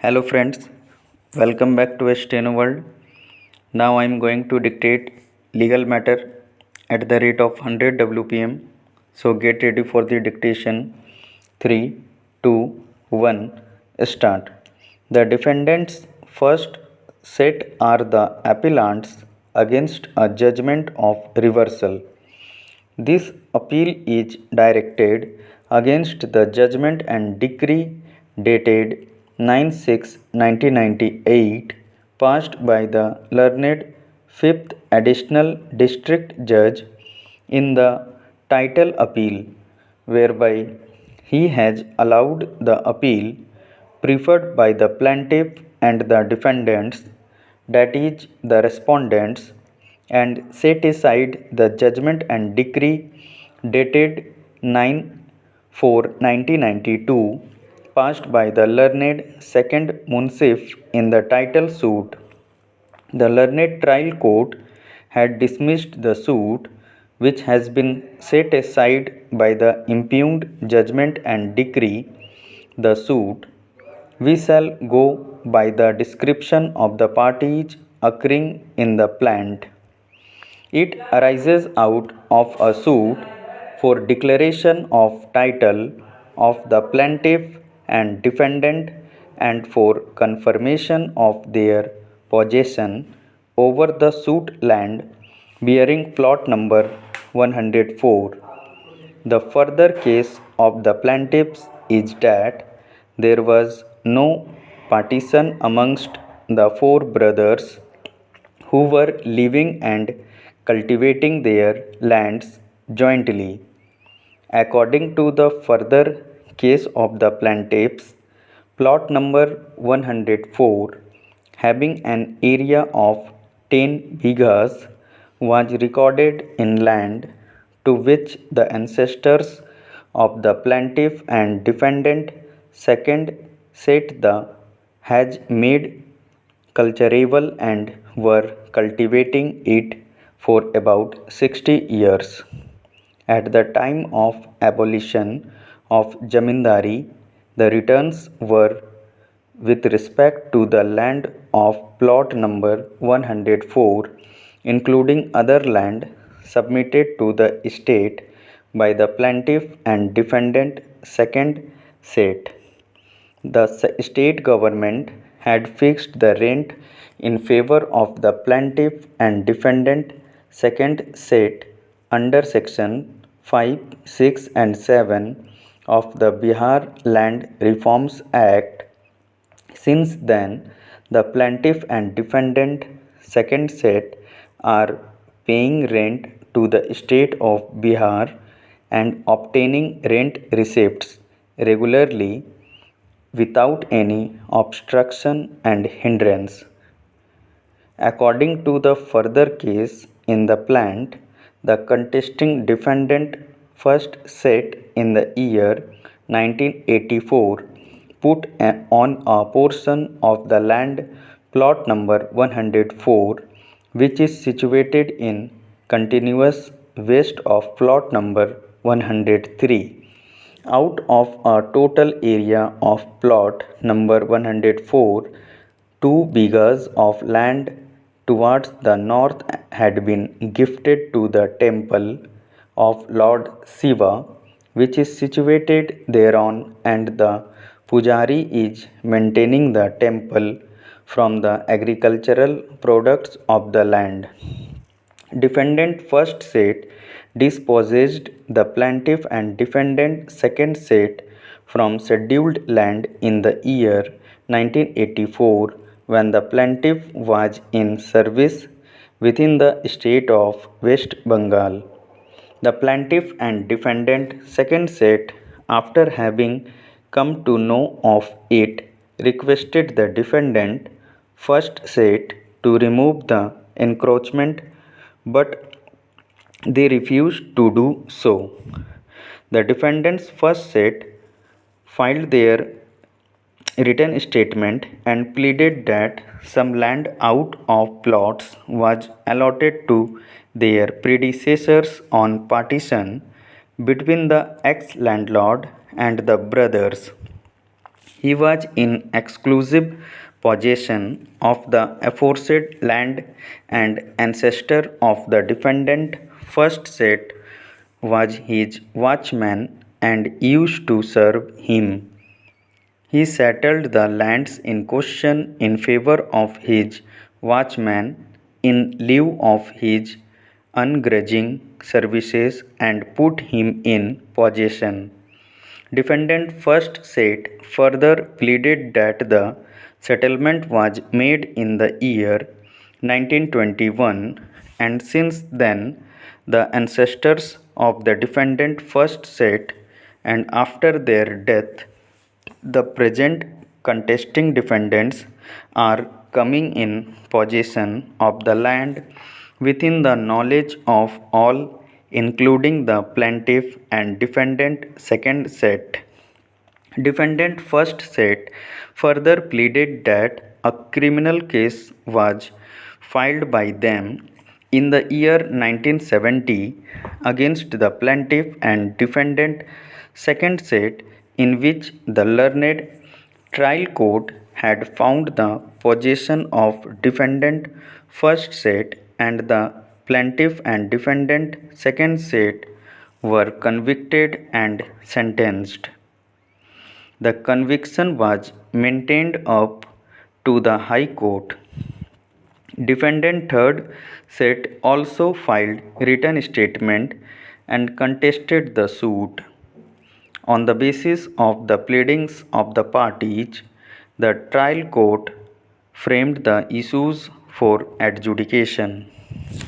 Hello friends, welcome back to Steno World. Now I am going to dictate legal matter at the rate of 100 WPM. So get ready for the dictation. 3, 2, 1, start. The defendants first set are the appellants against a judgment of reversal. This appeal is directed against the judgment and decree dated 9/6/1998 passed by the learned 5th Additional District Judge in the title appeal, whereby he has allowed the appeal preferred by the plaintiff and the defendants, that is, the respondents, and set aside the judgment and decree dated 9/4/1992 passed by the learned second Munsif in the title suit. The learned trial court had dismissed the suit, which has been set aside by the impugned judgment and decree. The suit, we shall go by the description of the parties occurring in the plaint. It arises out of a suit for declaration of title of the plaintiff and defendant and for confirmation of their possession over the suit land bearing plot number 104. The further case of the plaintiffs is that there was no partition amongst the four brothers who were living and cultivating their lands jointly. According to the further case of the plaintiffs, plot number 104, having an area of 10 bighas, was recorded in land to which the ancestors of the plaintiff and defendant second set the has made cultivable and were cultivating it for about 60 years. At the time of abolition of Jamindari, the returns were with respect to the land of plot number 104, including other land submitted to the state by the plaintiff and defendant second set. The state government had fixed the rent in favor of the plaintiff and defendant second set under section 5, 6 and 7 of the Bihar Land Reforms Act. Since then, the plaintiff and defendant second set are paying rent to the state of Bihar and obtaining rent receipts regularly without any obstruction and hindrance. According to the further case in the plaint, the contesting defendant first set in the year 1984 put on a portion of the land plot number 104, which is situated in continuous west of plot number 103, out of a total area of plot number 104. 2 bighas of land towards the north had been gifted to the temple of Lord Shiva, which is situated thereon, and the pujari is maintaining the temple from the agricultural products of the land. Defendant first set dispossessed the plaintiff and defendant second set from scheduled land in the year 1984, when the plaintiff was in service within the state of West Bengal. The plaintiff and defendant second set, after having come to know of it, requested the defendant first set to remove the encroachment, but they refused to do so. The defendants first set filed their written statement and pleaded that some land out of plots was allotted to their predecessors on partition between the ex-landlord and the brothers. He was in exclusive possession of the aforesaid land, and ancestor of the defendant first set was his watchman and used to serve him. He settled the lands in question in favor of his watchman in lieu of his ungrudging services and put him in possession. Defendant first set further pleaded that the settlement was made in the year 1921, and since then the ancestors of the defendant first set and after their death the present contesting defendants are coming in possession of the land within the knowledge of all, including the plaintiff and defendant second set. Defendant first set further pleaded that a criminal case was filed by them in the year 1970 against the plaintiff and defendant second set, in which the learned trial court had found the possession of defendant first set and the plaintiff and defendant second set were convicted and sentenced. The conviction was maintained up to the High Court. Defendant third set also filed written statement and contested the suit. On the basis of the pleadings of the parties, the trial court framed the issues for adjudication.